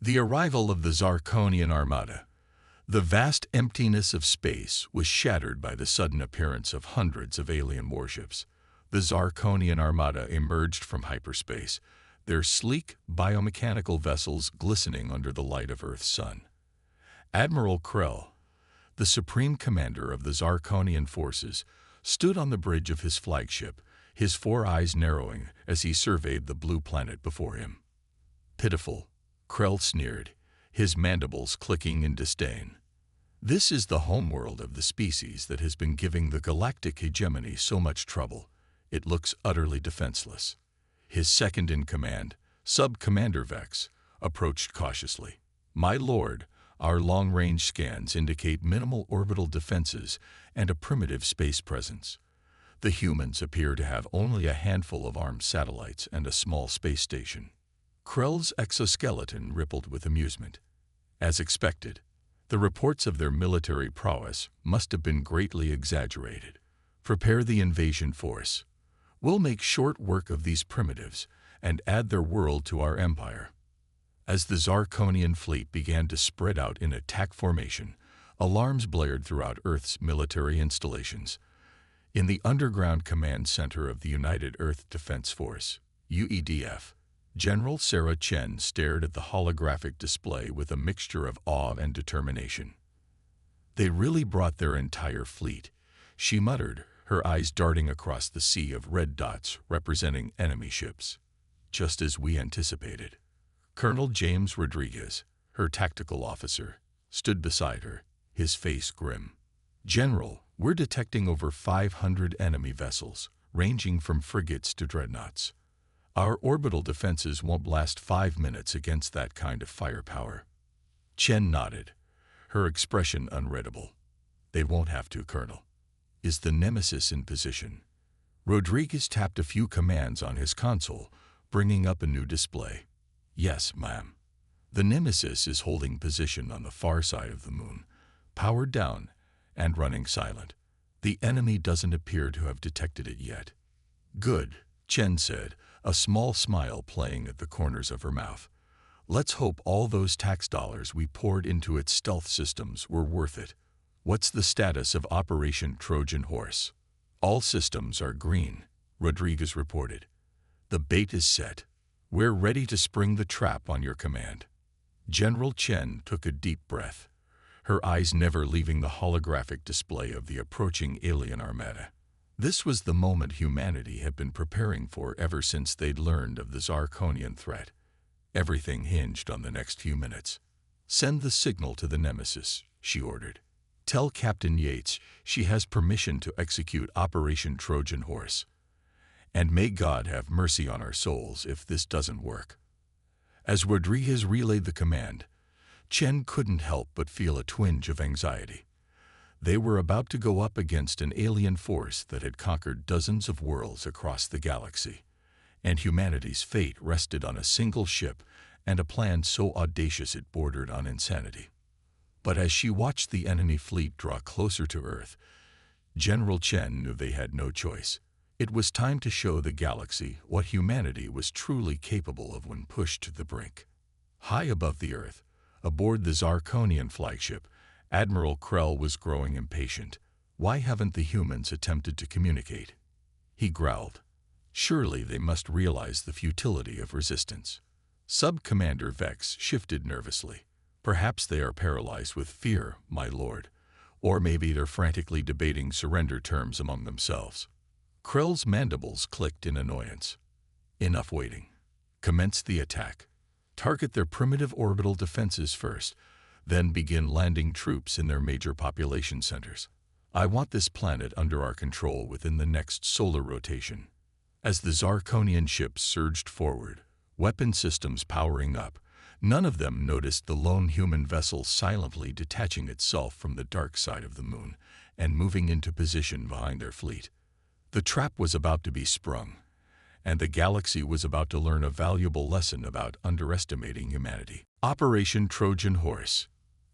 The arrival of the Zarkonian Armada. The vast emptiness of space was shattered by the sudden appearance of hundreds of alien warships. The Zarkonian Armada emerged from hyperspace, their sleek, biomechanical vessels glistening under the light of Earth's sun. Admiral Krell, the supreme commander of the Zarkonian forces, stood on the bridge of his flagship, his four eyes narrowing as he surveyed the blue planet before him. Pitiful, Krell sneered, his mandibles clicking in disdain. This is the homeworld of the species that has been giving the galactic hegemony so much trouble. It looks utterly defenseless. His second-in-command, Sub-Commander Vex, approached cautiously. My lord, our long-range scans indicate minimal orbital defenses and a primitive space presence. The humans appear to have only a handful of armed satellites and a small space station. Krell's exoskeleton rippled with amusement. As expected, the reports of their military prowess must have been greatly exaggerated. Prepare the invasion force. We'll make short work of these primitives and add their world to our empire. As the Zarkonian fleet began to spread out in attack formation, alarms blared throughout Earth's military installations. In the underground command center of the United Earth Defense Force, UEDF, General Sarah Chen stared at the holographic display with a mixture of awe and determination. They really brought their entire fleet, she muttered, her eyes darting across the sea of red dots representing enemy ships. Just as we anticipated. Colonel James Rodriguez, her tactical officer, stood beside her, his face grim. General, we're detecting over 500 enemy vessels, ranging from frigates to dreadnoughts. Our orbital defenses won't last 5 minutes against that kind of firepower. Chen nodded, her expression unreadable. They won't have to, Colonel. Is the Nemesis in position? Rodriguez tapped a few commands on his console, bringing up a new display. Yes, ma'am. The Nemesis is holding position on the far side of the moon, powered down and running silent. The enemy doesn't appear to have detected it yet. Good, Chen said, a small smile playing at the corners of her mouth. Let's hope all those tax dollars we poured into its stealth systems were worth it. What's the status of Operation Trojan Horse? All systems are green, Rodriguez reported. The bait is set. We're ready to spring the trap on your command. General Chen took a deep breath, her eyes never leaving the holographic display of the approaching alien armada. This was the moment humanity had been preparing for ever since they'd learned of the Zarkonian threat. Everything hinged on the next few minutes. Send the signal to the Nemesis, she ordered. Tell Captain Yates she has permission to execute Operation Trojan Horse. And may God have mercy on our souls if this doesn't work. As Rodriguez relayed the command, Chen couldn't help but feel a twinge of anxiety. They were about to go up against an alien force that had conquered dozens of worlds across the galaxy, and humanity's fate rested on a single ship and a plan so audacious it bordered on insanity. But as she watched the enemy fleet draw closer to Earth, General Chen knew they had no choice. It was time to show the galaxy what humanity was truly capable of when pushed to the brink. High above the Earth, aboard the Zarkonian flagship, Admiral Krell was growing impatient. Why haven't the humans attempted to communicate? He growled. Surely they must realize the futility of resistance. Sub-Commander Vex shifted nervously. Perhaps they are paralyzed with fear, my lord. Or maybe they're frantically debating surrender terms among themselves. Krell's mandibles clicked in annoyance. Enough waiting. Commence the attack. Target their primitive orbital defenses first, then begin landing troops in their major population centers. I want this planet under our control within the next solar rotation. As the Zarkonian ships surged forward, weapon systems powering up, none of them noticed the lone human vessel silently detaching itself from the dark side of the moon and moving into position behind their fleet. The trap was about to be sprung, and the galaxy was about to learn a valuable lesson about underestimating humanity. Operation Trojan Horse.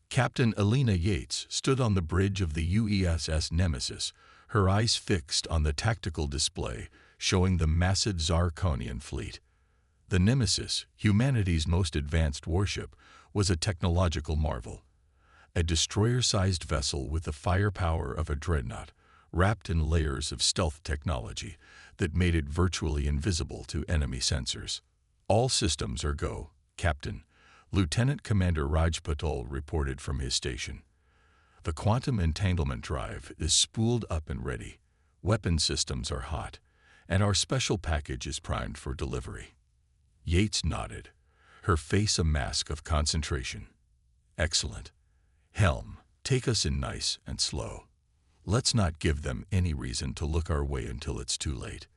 Captain Elena Yates stood on the bridge of the UESS Nemesis, her eyes fixed on the tactical display showing the massive Zarkonian fleet. The Nemesis, humanity's most advanced warship, was a technological marvel. A destroyer-sized vessel with the firepower of a dreadnought, wrapped in layers of stealth technology that made it virtually invisible to enemy sensors. "All systems are go, Captain," Lieutenant Commander Raj Patel reported from his station. "The quantum entanglement drive is spooled up and ready. Weapon systems are hot, and our special package is primed for delivery." Yates nodded, her face a mask of concentration. "Excellent. Helm, take us in nice and slow. Let's not give them any reason to look our way until it's too late."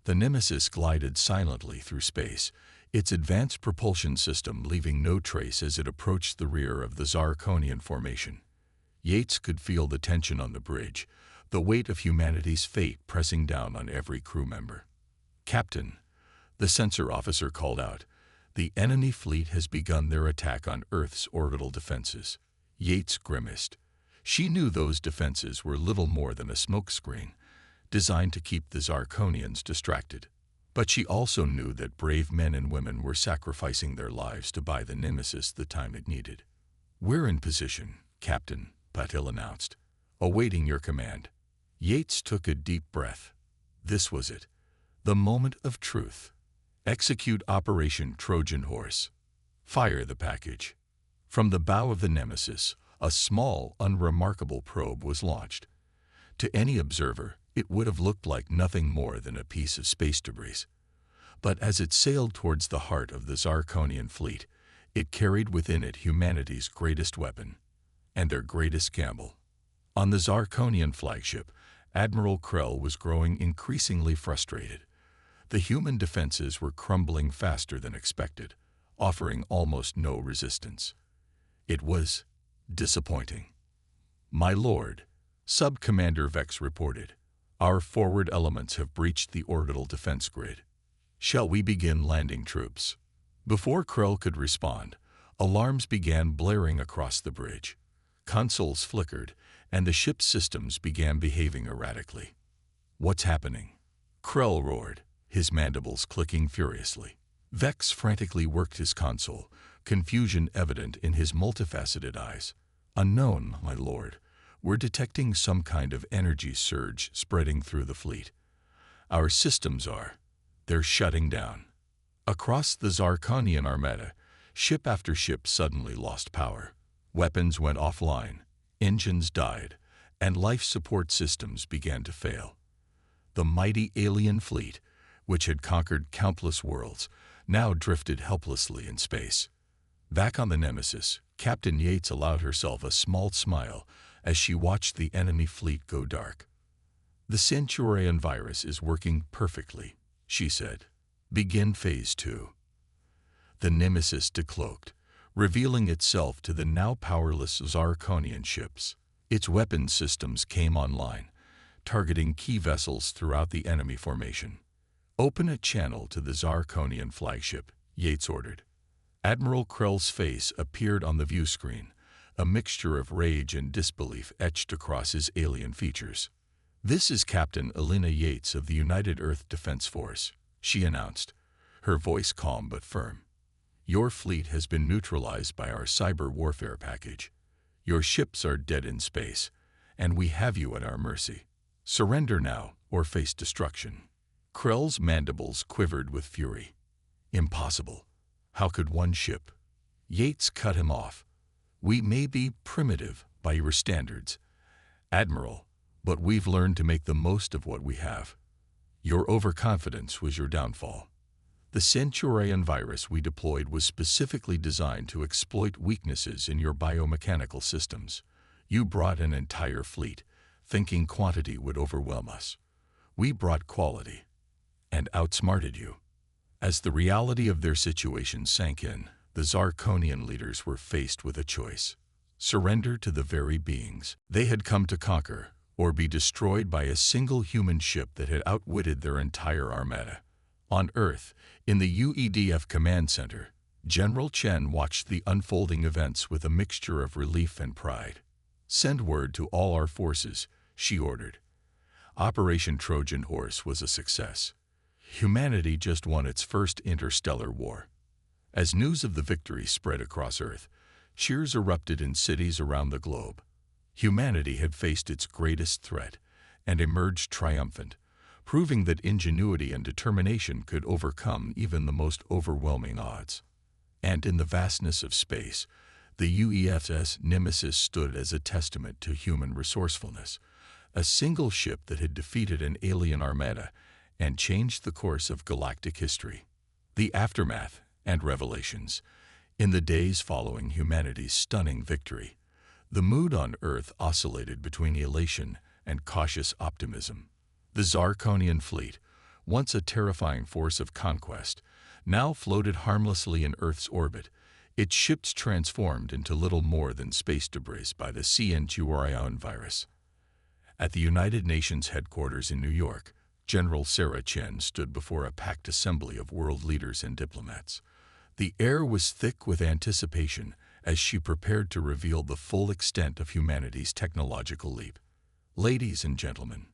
The Nemesis glided silently through space, its advanced propulsion system leaving no trace as it approached the rear of the Zarkonian formation. Yates could feel the tension on the bridge, the weight of humanity's fate pressing down on every crew member. "Captain," the sensor officer called out, "the enemy fleet has begun their attack on Earth's orbital defenses." Yates grimaced. She knew those defenses were little more than a smokescreen, designed to keep the Zarkonians distracted. But she also knew that brave men and women were sacrificing their lives to buy the Nemesis the time it needed. "We're in position, Captain," Patil announced, "awaiting your command." Yates took a deep breath. This was it, the moment of truth. Execute Operation Trojan Horse. Fire the package. From the bow of the Nemesis, a small, unremarkable probe was launched. To any observer, it would have looked like nothing more than a piece of space debris. But as it sailed towards the heart of the Zarkonian fleet, it carried within it humanity's greatest weapon, and their greatest gamble. On the Zarkonian flagship, Admiral Krell was growing increasingly frustrated. The human defenses were crumbling faster than expected, offering almost no resistance. It was disappointing. "My lord," Sub-Commander Vex reported, "our forward elements have breached the orbital defense grid. Shall we begin landing troops?" Before Krell could respond, alarms began blaring across the bridge. Consoles flickered, and the ship's systems began behaving erratically. "What's happening?" Krell roared, his mandibles clicking furiously. Vex frantically worked his console, confusion evident in his multifaceted eyes. "Unknown, my lord. We're detecting some kind of energy surge spreading through the fleet. Our systems they're shutting down." Across the Zarkonian armada, ship after ship suddenly lost power. Weapons went offline, engines died, and life support systems began to fail. The mighty alien fleet, which had conquered countless worlds, now drifted helplessly in space. Back on the Nemesis, Captain Yates allowed herself a small smile as she watched the enemy fleet go dark. "The Centurion virus is working perfectly," she said. "Begin Phase 2. The Nemesis decloaked, revealing itself to the now powerless Zarkonian ships. Its weapon systems came online, targeting key vessels throughout the enemy formation. "Open a channel to the Zarkonian flagship," Yates ordered. Admiral Krell's face appeared on the view screen, a mixture of rage and disbelief etched across his alien features. "This is Captain Elena Yates of the United Earth Defense Force," she announced, her voice calm but firm. "Your fleet has been neutralized by our cyber warfare package. Your ships are dead in space, and we have you at our mercy. Surrender now or face destruction." Krell's mandibles quivered with fury. "Impossible. How could one ship?" Yates cut him off. "We may be primitive by your standards, Admiral, but we've learned to make the most of what we have. Your overconfidence was your downfall. The Centurion virus we deployed was specifically designed to exploit weaknesses in your biomechanical systems. You brought an entire fleet, thinking quantity would overwhelm us. We brought quality, and outsmarted you." As the reality of their situation sank in, the Zarkonian leaders were faced with a choice: surrender to the very beings they had come to conquer, or be destroyed by a single human ship that had outwitted their entire armada. On Earth, in the UEDF Command Center, General Chen watched the unfolding events with a mixture of relief and pride. "Send word to all our forces," she ordered. Operation Trojan Horse was a success. Humanity just won its first interstellar war. As news of the victory spread across Earth, cheers erupted in cities around the globe. Humanity had faced its greatest threat and emerged triumphant, proving that ingenuity and determination could overcome even the most overwhelming odds. And in the vastness of space, the UESS Nemesis stood as a testament to human resourcefulness, a single ship that had defeated an alien armada and changed the course of galactic history. The aftermath and revelations. In the days following humanity's stunning victory, the mood on Earth oscillated between elation and cautious optimism. The Zarkonian fleet, once a terrifying force of conquest, now floated harmlessly in Earth's orbit, its ships transformed into little more than space debris by the HFY virus. At the United Nations headquarters in New York, General Sarah Chen stood before a packed assembly of world leaders and diplomats. The air was thick with anticipation as she prepared to reveal the full extent of humanity's technological leap. "Ladies and gentlemen,"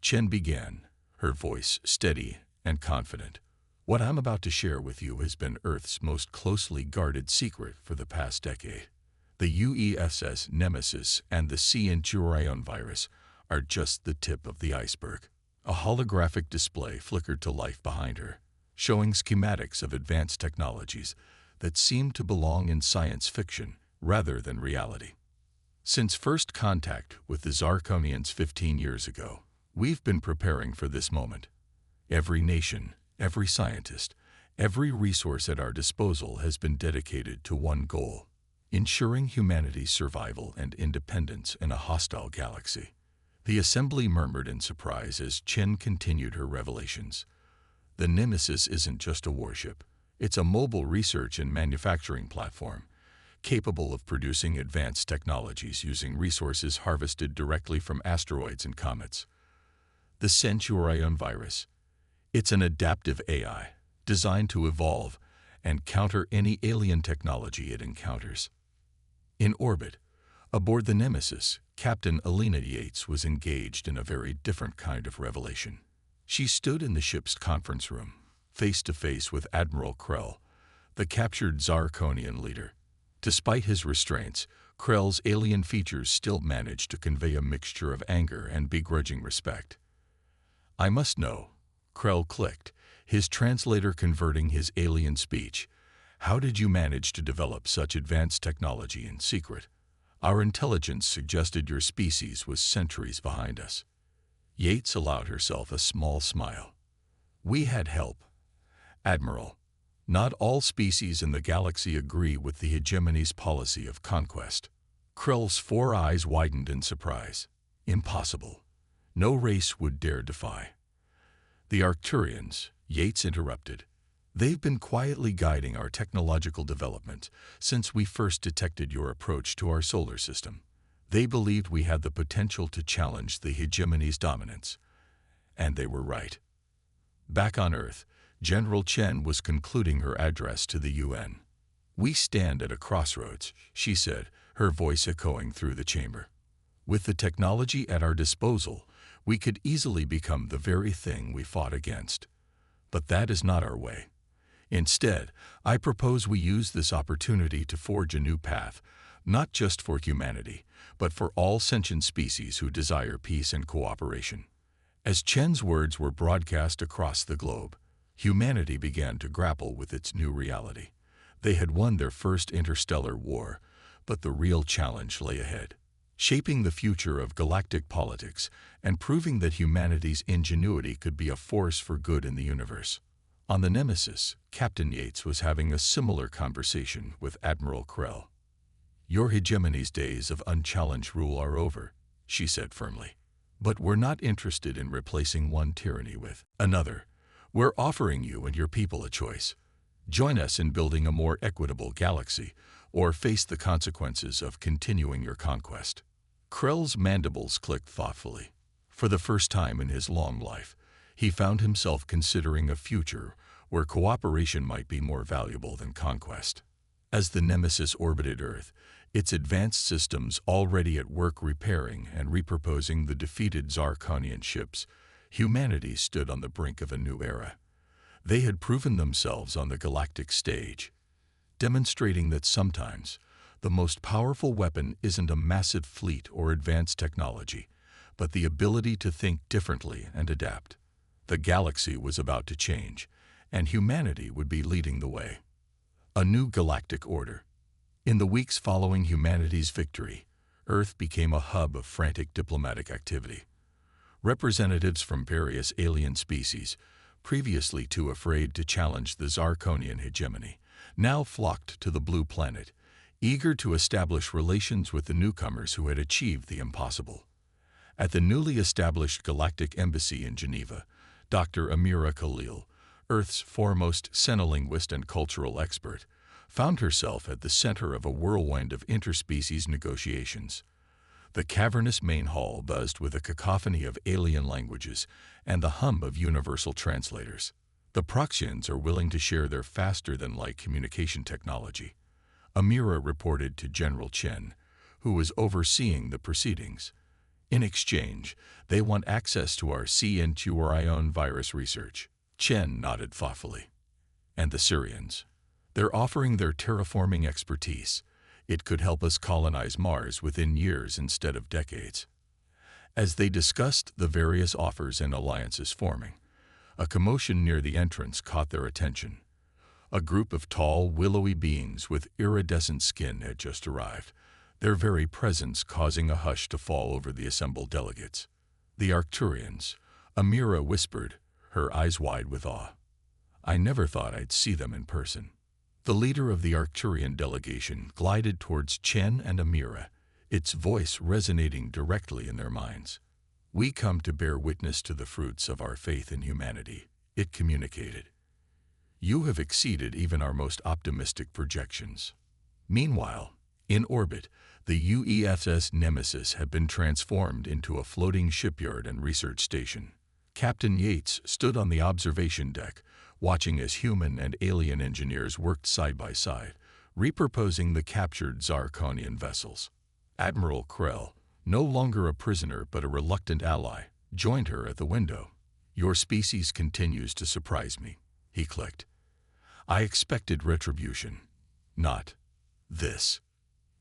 Chen began, her voice steady and confident, "what I'm about to share with you has been Earth's most closely guarded secret for the past decade. The UESS Nemesis and the HFY virus are just the tip of the iceberg." A holographic display flickered to life behind her, showing schematics of advanced technologies that seemed to belong in science fiction rather than reality. Since first contact with the Zarkonians 15 years ago, we've been preparing for this moment. Every nation, every scientist, every resource at our disposal has been dedicated to one goal: ensuring humanity's survival and independence in a hostile galaxy. The assembly murmured in surprise as Chen continued her revelations. The Nemesis isn't just a warship. It's a mobile research and manufacturing platform, capable of producing advanced technologies using resources harvested directly from asteroids and comets. The HFY virus. It's an adaptive AI, designed to evolve and counter any alien technology it encounters. In orbit, aboard the Nemesis, Captain Alina Yates was engaged in a very different kind of revelation. She stood in the ship's conference room, face to face with Admiral Krell, the captured Zarkonian leader. Despite his restraints, Krell's alien features still managed to convey a mixture of anger and begrudging respect. "I must know," Krell clicked, his translator converting his alien speech. "How did you manage to develop such advanced technology in secret? Our intelligence suggested your species was centuries behind us." Yates allowed herself a small smile. "We had help, Admiral. Not all species in the galaxy agree with the hegemony's policy of conquest." Krell's four eyes widened in surprise. "Impossible. No race would dare defy." "The Arcturians," Yates interrupted. "They've been quietly guiding our technological development since we first detected your approach to our solar system. They believed we had the potential to challenge the hegemony's dominance. And they were right." Back on Earth, General Chen was concluding her address to the UN. "We stand at a crossroads," she said, her voice echoing through the chamber. "With the technology at our disposal, we could easily become the very thing we fought against. But that is not our way. Instead, I propose we use this opportunity to forge a new path, not just for humanity, but for all sentient species who desire peace and cooperation." As Chen's words were broadcast across the globe, humanity began to grapple with its new reality. They had won their first interstellar war, but the real challenge lay ahead, shaping the future of galactic politics and proving that humanity's ingenuity could be a force for good in the universe. On the Nemesis, Captain Yates was having a similar conversation with Admiral Krell. "Your hegemony's days of unchallenged rule are over," she said firmly. "But we're not interested in replacing one tyranny with another. We're offering you and your people a choice. Join us in building a more equitable galaxy, or face the consequences of continuing your conquest." Krell's mandibles clicked thoughtfully. For the first time in his long life, he found himself considering a future where cooperation might be more valuable than conquest. As the Nemesis orbited Earth, its advanced systems already at work repairing and repurposing the defeated Zarkonian ships, humanity stood on the brink of a new era. They had proven themselves on the galactic stage, demonstrating that sometimes the most powerful weapon isn't a massive fleet or advanced technology, but the ability to think differently and adapt. The galaxy was about to change, and humanity would be leading the way. A new galactic order. In the weeks following humanity's victory, Earth became a hub of frantic diplomatic activity. Representatives from various alien species, previously too afraid to challenge the Zarkonian hegemony, now flocked to the blue planet, eager to establish relations with the newcomers who had achieved the impossible. At the newly established Galactic Embassy in Geneva, Dr. Amira Khalil, Earth's foremost xenolinguist and cultural expert, found herself at the center of a whirlwind of interspecies negotiations. The cavernous main hall buzzed with a cacophony of alien languages and the hum of universal translators. The Proxians are willing to share their faster-than-light communication technology, Amira reported to General Chen, who was overseeing the proceedings. In exchange, they want access to our CN2RION virus research. Chen nodded thoughtfully. And the Syrians? They're offering their terraforming expertise. It could help us colonize Mars within years instead of decades. As they discussed the various offers and alliances forming, a commotion near the entrance caught their attention. A group of tall, willowy beings with iridescent skin had just arrived, their very presence causing a hush to fall over the assembled delegates. The Arcturians, Amira whispered, her eyes wide with awe. I never thought I'd see them in person. The leader of the Arcturian delegation glided towards Chen and Amira, its voice resonating directly in their minds. We come to bear witness to the fruits of our faith in humanity, it communicated. You have exceeded even our most optimistic projections. Meanwhile, in orbit, the UESS Nemesis had been transformed into a floating shipyard and research station. Captain Yates stood on the observation deck, watching as human and alien engineers worked side by side, repurposing the captured Zarkonian vessels. Admiral Krell, no longer a prisoner but a reluctant ally, joined her at the window. Your species continues to surprise me, he clicked. I expected retribution, not this.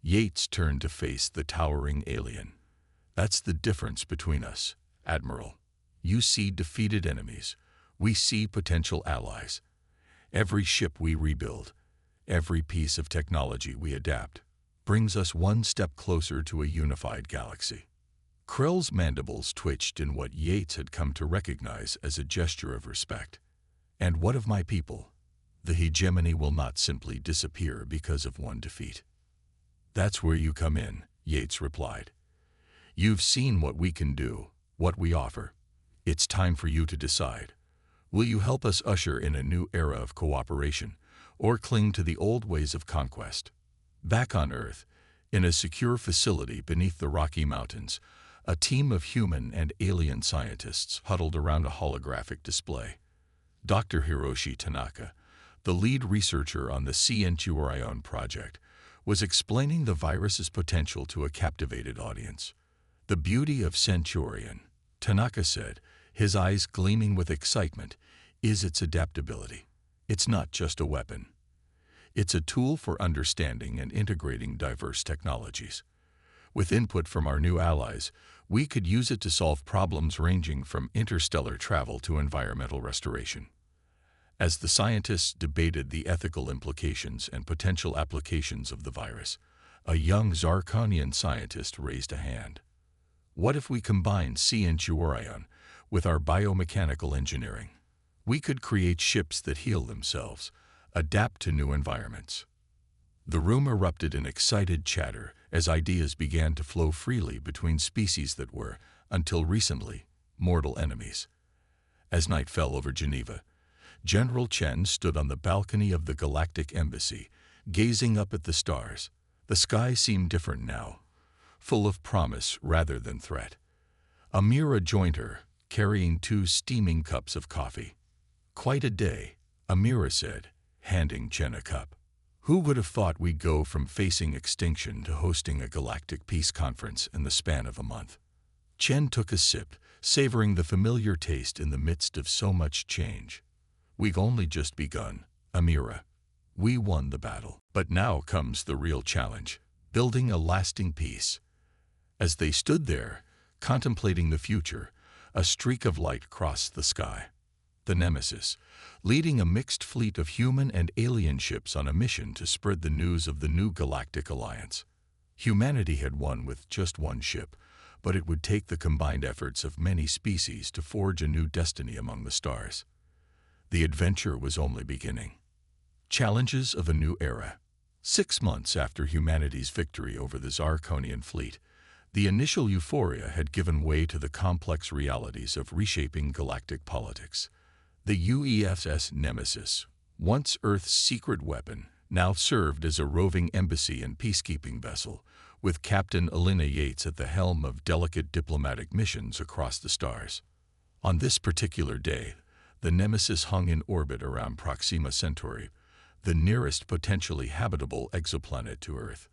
Yates turned to face the towering alien. That's the difference between us, Admiral. You see defeated enemies. We see potential allies. Every ship we rebuild, every piece of technology we adapt, brings us one step closer to a unified galaxy. Krell's mandibles twitched in what Yates had come to recognize as a gesture of respect. And what of my people? The hegemony will not simply disappear because of one defeat. That's where you come in, Yates replied. You've seen what we can do, what we offer. It's time for you to decide. Will you help us usher in a new era of cooperation, or cling to the old ways of conquest? Back on Earth, in a secure facility beneath the Rocky Mountains, a team of human and alien scientists huddled around a holographic display. Dr. Hiroshi Tanaka, the lead researcher on the CN2RION project, was explaining the virus's potential to a captivated audience. The beauty of Centurion, Tanaka said, his eyes gleaming with excitement, is its adaptability. It's not just a weapon. It's a tool for understanding and integrating diverse technologies. With input from our new allies, we could use it to solve problems ranging from interstellar travel to environmental restoration. As the scientists debated the ethical implications and potential applications of the virus, a young Zarkonian scientist raised a hand. What if we combine CN2RION with our biomechanical engineering? We could create ships that heal themselves, adapt to new environments. The room erupted in excited chatter as ideas began to flow freely between species that were, until recently, mortal enemies. As night fell over Geneva, General Chen stood on the balcony of the Galactic Embassy, gazing up at the stars. The sky seemed different now, full of promise rather than threat. Amira joined her, carrying 2 steaming cups of coffee. Quite a day, Amira said, handing Chen a cup. Who would have thought we'd go from facing extinction to hosting a galactic peace conference in the span of a month? Chen took a sip, savoring the familiar taste in the midst of so much change. We've only just begun, Amira. We won the battle. But now comes the real challenge, building a lasting peace. As they stood there, contemplating the future, a streak of light crossed the sky. The Nemesis, leading a mixed fleet of human and alien ships on a mission to spread the news of the new Galactic Alliance. Humanity had won with just one ship, but it would take the combined efforts of many species to forge a new destiny among the stars. The adventure was only beginning. Challenges of a new era. 6 months after humanity's victory over the Zarkonian fleet, the initial euphoria had given way to the complex realities of reshaping galactic politics. The UESS Nemesis, once Earth's secret weapon, now served as a roving embassy and peacekeeping vessel, with Captain Elena Yates at the helm of delicate diplomatic missions across the stars. On this particular day, the Nemesis hung in orbit around Proxima Centauri, the nearest potentially habitable exoplanet to Earth.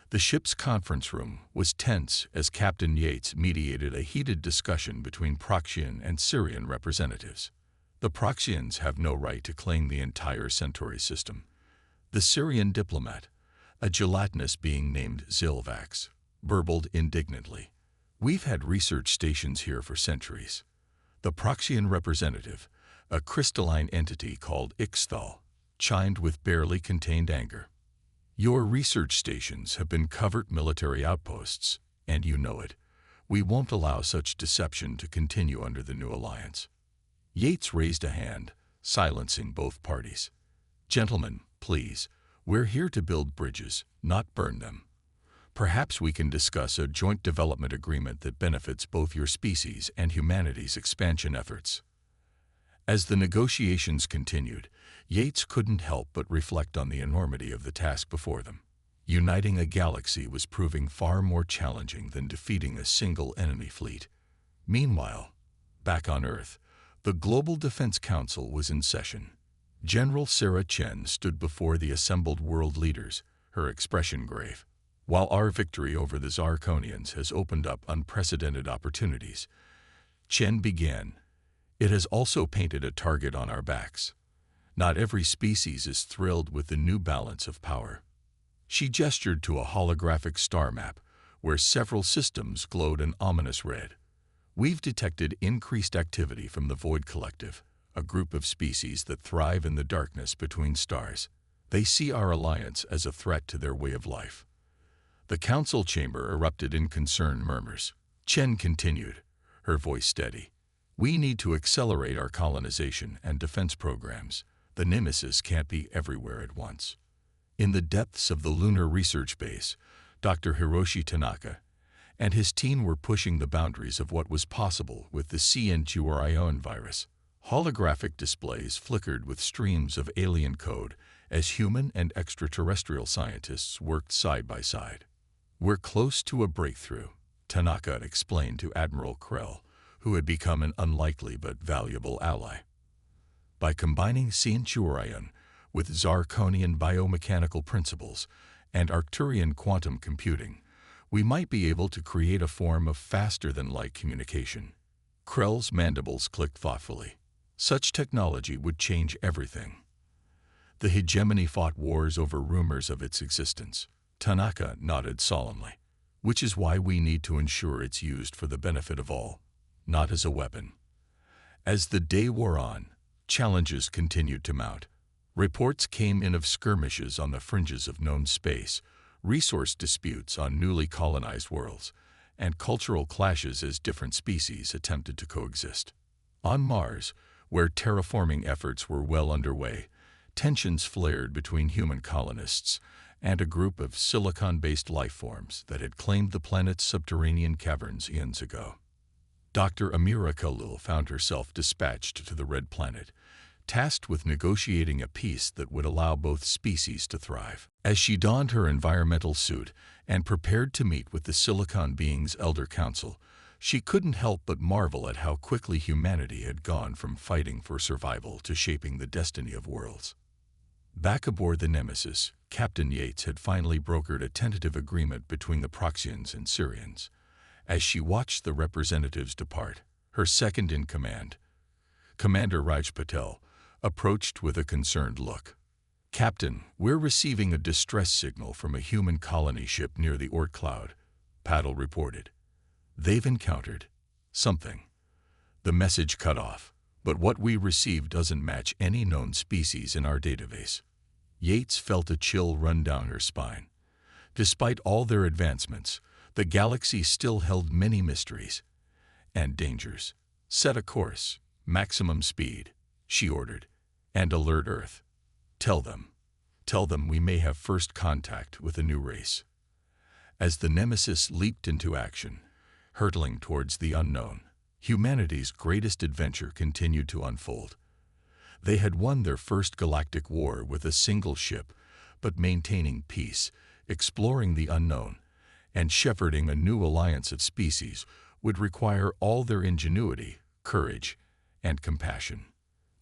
The ship's conference room was tense as Captain Yates mediated a heated discussion between Proxian and Syrian representatives. The Proxians have no right to claim the entire Centauri system. The Syrian diplomat, a gelatinous being named Zilvax, burbled indignantly. We've had research stations here for centuries. The Proxian representative, a crystalline entity called Ixthal, chimed with barely contained anger. Your research stations have been covert military outposts, and you know it. We won't allow such deception to continue under the new alliance. Yates raised a hand, silencing both parties. Gentlemen, please, we're here to build bridges, not burn them. Perhaps we can discuss a joint development agreement that benefits both your species and humanity's expansion efforts. As the negotiations continued, Yates couldn't help but reflect on the enormity of the task before them. Uniting a galaxy was proving far more challenging than defeating a single enemy fleet. Meanwhile, back on Earth, the Global Defense Council was in session. General Sarah Chen stood before the assembled world leaders, her expression grave. While our victory over the Zarkonians has opened up unprecedented opportunities, Chen began, it has also painted a target on our backs. Not every species is thrilled with the new balance of power. She gestured to a holographic star map, where several systems glowed an ominous red. We've detected increased activity from the Void Collective, a group of species that thrive in the darkness between stars. They see our alliance as a threat to their way of life. The council chamber erupted in concerned murmurs. Chen continued, her voice steady. We need to accelerate our colonization and defense programs. The Nemesis can't be everywhere at once. In the depths of the lunar research base, Dr. Hiroshi Tanaka and his team were pushing the boundaries of what was possible with the CN2RION virus. Holographic displays flickered with streams of alien code as human and extraterrestrial scientists worked side by side. We're close to a breakthrough, Tanaka explained to Admiral Krell, who had become an unlikely but valuable ally. By combining CN2RION with Zarkonian biomechanical principles and Arcturian quantum computing, we might be able to create a form of faster-than-light communication. Krell's mandibles clicked thoughtfully. Such technology would change everything. The hegemony fought wars over rumors of its existence. Tanaka nodded solemnly. Which is why we need to ensure it's used for the benefit of all, not as a weapon. As the day wore on, challenges continued to mount. Reports came in of skirmishes on the fringes of known space, resource disputes on newly colonized worlds, and cultural clashes as different species attempted to coexist. On Mars, where terraforming efforts were well underway, tensions flared between human colonists and a group of silicon-based life forms that had claimed the planet's subterranean caverns eons ago. Dr. Amira Khalil found herself dispatched to the Red Planet, tasked with negotiating a peace that would allow both species to thrive. As she donned her environmental suit and prepared to meet with the Silicon Beings' Elder Council, she couldn't help but marvel at how quickly humanity had gone from fighting for survival to shaping the destiny of worlds. Back aboard the Nemesis, Captain Yates had finally brokered a tentative agreement between the Proxians and Syrians. As she watched the representatives depart, her second-in-command, Commander Raj Patel, approached with a concerned look. "Captain, we're receiving a distress signal from a human colony ship near the Oort cloud," Paddle reported. "They've encountered something." The message cut off, but what we received doesn't match any known species in our database. Yates felt a chill run down her spine. Despite all their advancements, the galaxy still held many mysteries and dangers. "Set a course, maximum speed," she ordered, "and alert Earth. Tell them we may have first contact with a new race." As the Nemesis leaped into action, hurtling towards the unknown, humanity's greatest adventure continued to unfold. They had won their first galactic war with a single ship, but maintaining peace, exploring the unknown, and shepherding a new alliance of species would require all their ingenuity, courage, and compassion.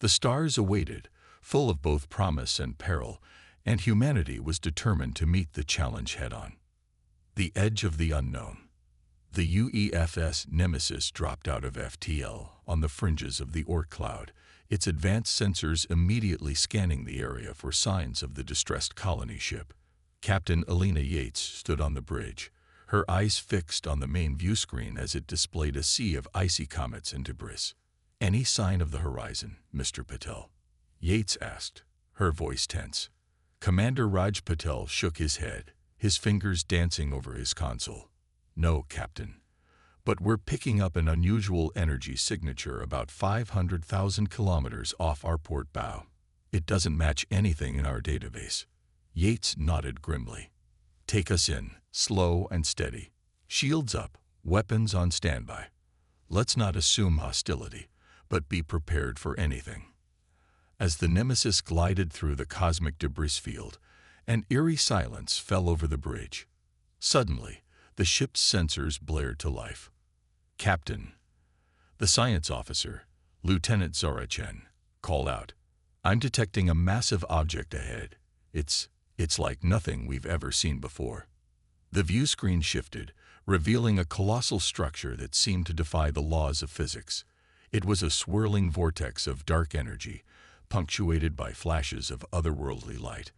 The stars awaited, full of both promise and peril, and humanity was determined to meet the challenge head-on. The edge of the unknown. The UEFS Nemesis dropped out of FTL on the fringes of the Oort cloud, its advanced sensors immediately scanning the area for signs of the distressed colony ship. Captain Alina Yates stood on the bridge, her eyes fixed on the main view screen as it displayed a sea of icy comets and debris. "Any sign of the horizon, Mr. Patel?" Yates asked, her voice tense. Commander Raj Patel shook his head, his fingers dancing over his console. "No, Captain. But we're picking up an unusual energy signature about 500,000 kilometers off our port bow. It doesn't match anything in our database." Yates nodded grimly. "Take us in, slow and steady. Shields up, weapons on standby. Let's not assume hostility, but be prepared for anything." As the Nemesis glided through the cosmic debris field, an eerie silence fell over the bridge. Suddenly, the ship's sensors blared to life. "Captain," the science officer, Lieutenant Zorachen, called out, "I'm detecting a massive object ahead. It's like nothing we've ever seen before." The view screen shifted, revealing a colossal structure that seemed to defy the laws of physics. It was a swirling vortex of dark energy, punctuated by flashes of otherworldly light.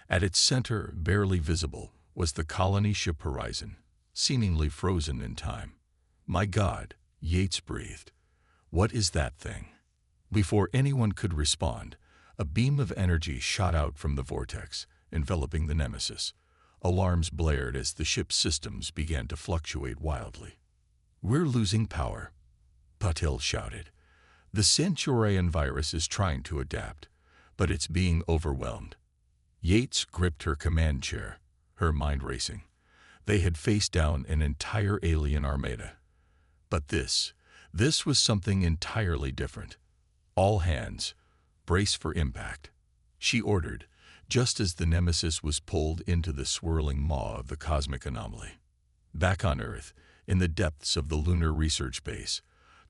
At its center, barely visible, was the colony ship horizon, seemingly frozen in time. "My God," Yates breathed. "What is that thing?" Before anyone could respond, a beam of energy shot out from the vortex, enveloping the Nemesis. Alarms blared as the ship's systems began to fluctuate wildly. "We're losing power," Patel shouted. "The Centurion virus is trying to adapt, but it's being overwhelmed." Yates gripped her command chair, her mind racing. They had faced down an entire alien armada. But this was something entirely different. "All hands, brace for impact," she ordered, just as the Nemesis was pulled into the swirling maw of the cosmic anomaly. Back on Earth, in the depths of the lunar research base,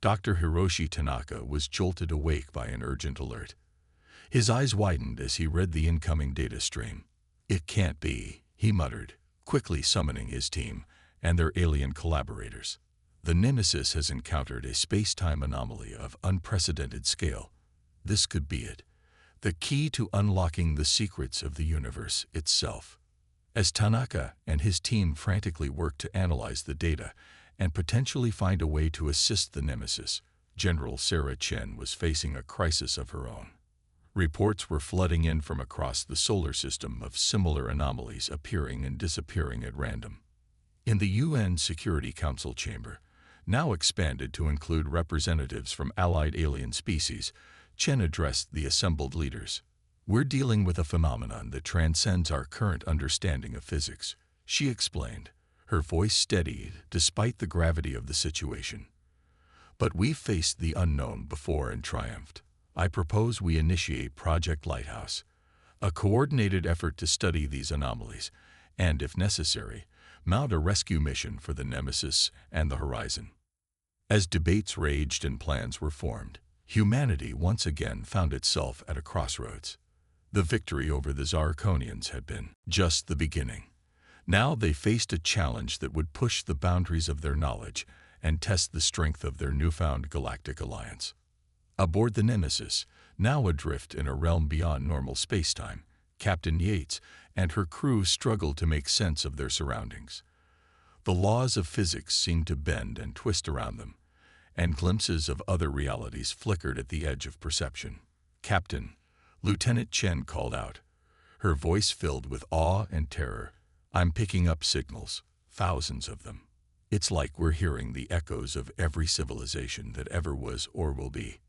Dr. Hiroshi Tanaka was jolted awake by an urgent alert. His eyes widened as he read the incoming data stream. "It can't be," he muttered, quickly summoning his team and their alien collaborators. "The Nemesis has encountered a space-time anomaly of unprecedented scale. This could be it, the key to unlocking the secrets of the universe itself." As Tanaka and his team frantically worked to analyze the data and potentially find a way to assist the Nemesis, General Sarah Chen was facing a crisis of her own. Reports were flooding in from across the solar system of similar anomalies appearing and disappearing at random. In the UN Security Council chamber, now expanded to include representatives from allied alien species, Chen addressed the assembled leaders. "We're dealing with a phenomenon that transcends our current understanding of physics," she explained, her voice steadied despite the gravity of the situation. "But we've faced the unknown before and triumphed. I propose we initiate Project Lighthouse, a coordinated effort to study these anomalies and, if necessary, mount a rescue mission for the Nemesis and the Horizon." As debates raged and plans were formed, humanity once again found itself at a crossroads. The victory over the Zarkonians had been just the beginning. Now they faced a challenge that would push the boundaries of their knowledge and test the strength of their newfound galactic alliance. Aboard the Nemesis, now adrift in a realm beyond normal spacetime, Captain Yates and her crew struggled to make sense of their surroundings. The laws of physics seemed to bend and twist around them, and glimpses of other realities flickered at the edge of perception. "Captain," Lieutenant Chen called out, her voice filled with awe and terror, "I'm picking up signals, thousands of them. It's like we're hearing the echoes of every civilization that ever was or will be."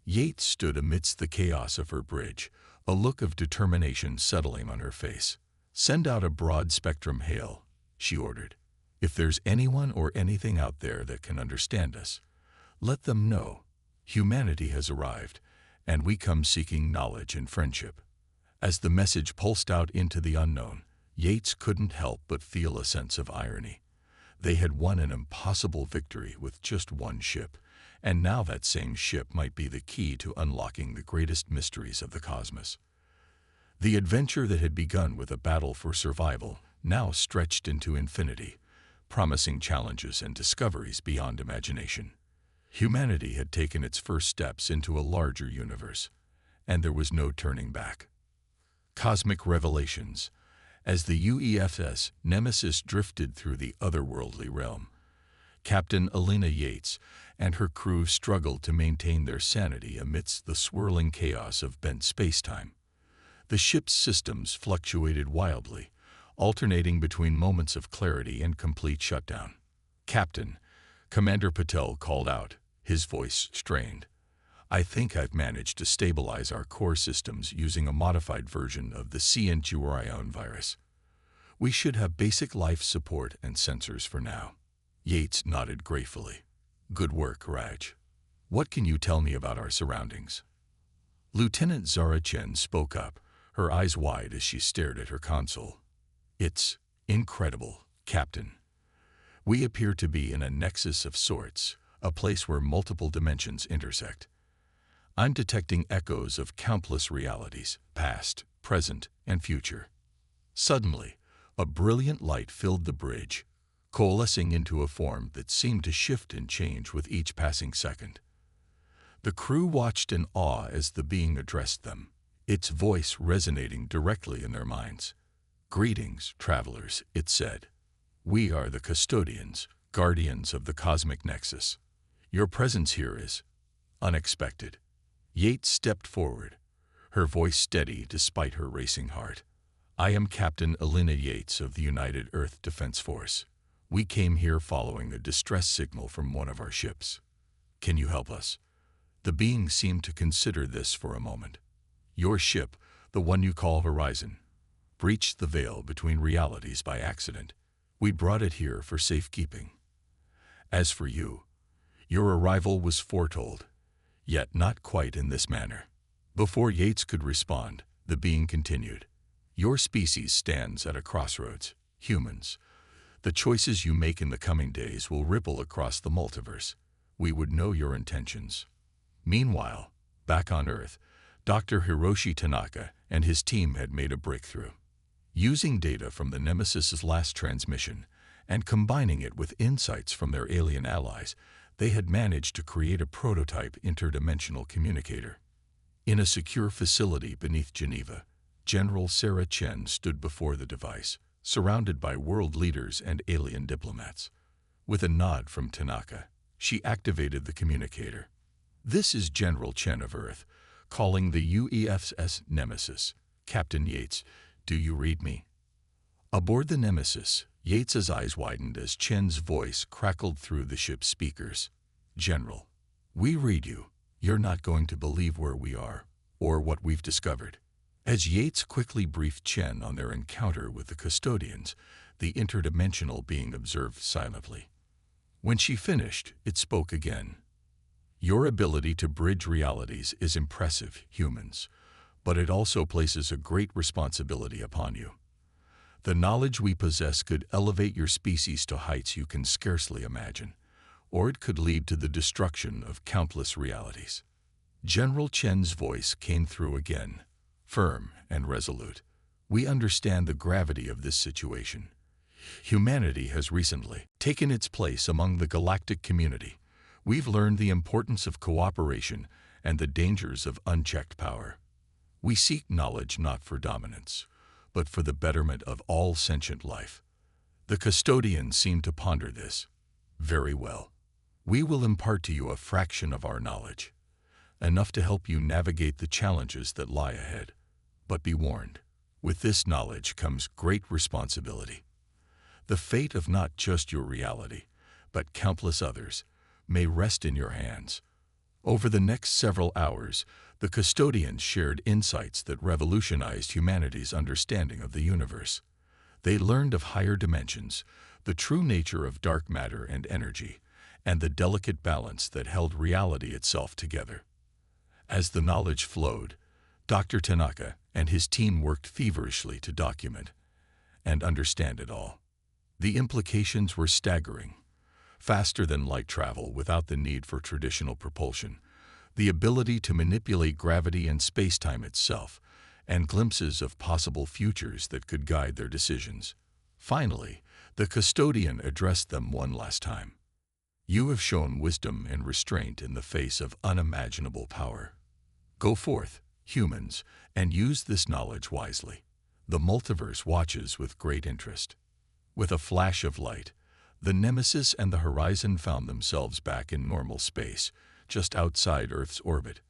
Yates stood amidst the chaos of her bridge, a look of determination settling on her face. "Send out a broad-spectrum hail," she ordered. "If there's anyone or anything out there that can understand us, let them know. Humanity has arrived, and we come seeking knowledge and friendship." As the message pulsed out into the unknown, Yates couldn't help but feel a sense of irony. They had won an impossible victory with just one ship, and now that same ship might be the key to unlocking the greatest mysteries of the cosmos. The adventure that had begun with a battle for survival now stretched into infinity, promising challenges and discoveries beyond imagination. Humanity had taken its first steps into a larger universe, and there was no turning back. Cosmic Revelations. As the UEFS Nemesis drifted through the otherworldly realm, Captain Alina Yates and her crew struggled to maintain their sanity amidst the swirling chaos of bent spacetime. The ship's systems fluctuated wildly, alternating between moments of clarity and complete shutdown. "Captain," Commander Patel called out, his voice strained, "I think I've managed to stabilize our core systems using a modified version of the CNTURION virus. We should have basic life support and sensors for now." Yates nodded gratefully. "Good work, Raj. What can you tell me about our surroundings?" Lieutenant Zara Chen spoke up, her eyes wide as she stared at her console. "It's incredible, Captain. We appear to be in a nexus of sorts, a place where multiple dimensions intersect. I'm detecting echoes of countless realities, past, present, and future." Suddenly, a brilliant light filled the bridge, coalescing into a form that seemed to shift and change with each passing second. The crew watched in awe as the being addressed them, its voice resonating directly in their minds. "Greetings, travelers," it said. "We are the custodians, guardians of the cosmic nexus. Your presence here is unexpected." Yates stepped forward, her voice steady despite her racing heart. "I am Captain Alina Yates of the United Earth Defense Force. We came here following a distress signal from one of our ships. Can you help us?" The being seemed to consider this for a moment. "Your ship, the one you call Horizon, breached the veil between realities by accident. We brought it here for safekeeping. As for you, your arrival was foretold, yet not quite in this manner." Before Yates could respond, the being continued, "Your species stands at a crossroads, humans. The choices you make in the coming days will ripple across the multiverse. We would know your intentions." Meanwhile, back on Earth, Dr. Hiroshi Tanaka and his team had made a breakthrough. Using data from the Nemesis's last transmission and combining it with insights from their alien allies, they had managed to create a prototype interdimensional communicator. In a secure facility beneath Geneva, General Sarah Chen stood before the device, surrounded by world leaders and alien diplomats. With a nod from Tanaka, she activated the communicator. "This is General Chen of Earth, calling the UEFS Nemesis. Captain Yates, do you read me?" Aboard the Nemesis, Yates's eyes widened as Chen's voice crackled through the ship's speakers. "General, we read you. You're not going to believe where we are, or what we've discovered." As Yates quickly briefed Chen on their encounter with the custodians, the interdimensional being observed silently. When she finished, it spoke again. "Your ability to bridge realities is impressive, humans, but it also places a great responsibility upon you. The knowledge we possess could elevate your species to heights you can scarcely imagine, or it could lead to the destruction of countless realities." General Chen's voice came through again, firm and resolute. "We understand the gravity of this situation. Humanity has recently taken its place among the galactic community. We've learned the importance of cooperation and the dangers of unchecked power. We seek knowledge not for dominance, but for the betterment of all sentient life. The custodians seem to ponder this. Very well. We will impart to you a fraction of our knowledge, enough to help you navigate the challenges that lie ahead. But be warned, with this knowledge comes great responsibility. The fate of not just your reality, but countless others, may rest in your hands. Over the next several hours, the custodians shared insights that revolutionized humanity's understanding of the universe. They learned of higher dimensions, the true nature of dark matter and energy, and the delicate balance that held reality itself together. As the knowledge flowed, Dr. Tanaka and his team worked feverishly to document and understand it all. The implications were staggering. Faster than light travel without the need for traditional propulsion, the ability to manipulate gravity and space-time itself, and glimpses of possible futures that could guide their decisions. Finally, the custodian addressed them one last time. You have shown wisdom and restraint in the face of unimaginable power. Go forth, humans, and use this knowledge wisely. The multiverse watches with great interest. With a flash of light, the Nemesis and the Horizon found themselves back in normal space, just outside Earth's orbit.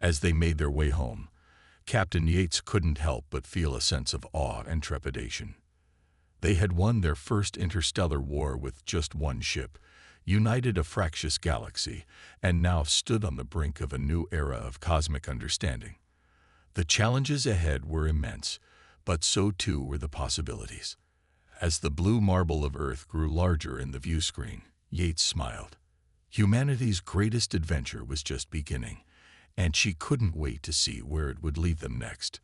As they made their way home, Captain Yates couldn't help but feel a sense of awe and trepidation. They had won their first interstellar war with just one ship, united a fractious galaxy, and now stood on the brink of a new era of cosmic understanding. The challenges ahead were immense, but so too were the possibilities. As the blue marble of Earth grew larger in the view screen, Yates smiled. Humanity's greatest adventure was just beginning, and she couldn't wait to see where it would lead them next.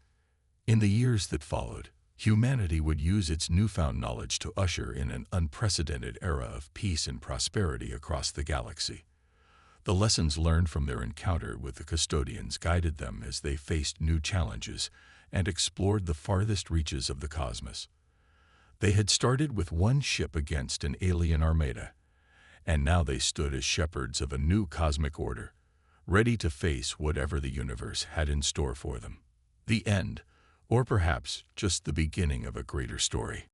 In the years that followed, humanity would use its newfound knowledge to usher in an unprecedented era of peace and prosperity across the galaxy. The lessons learned from their encounter with the custodians guided them as they faced new challenges and explored the farthest reaches of the cosmos. They had started with one ship against an alien armada, and now they stood as shepherds of a new cosmic order, ready to face whatever the universe had in store for them. The end, or perhaps just the beginning of a greater story.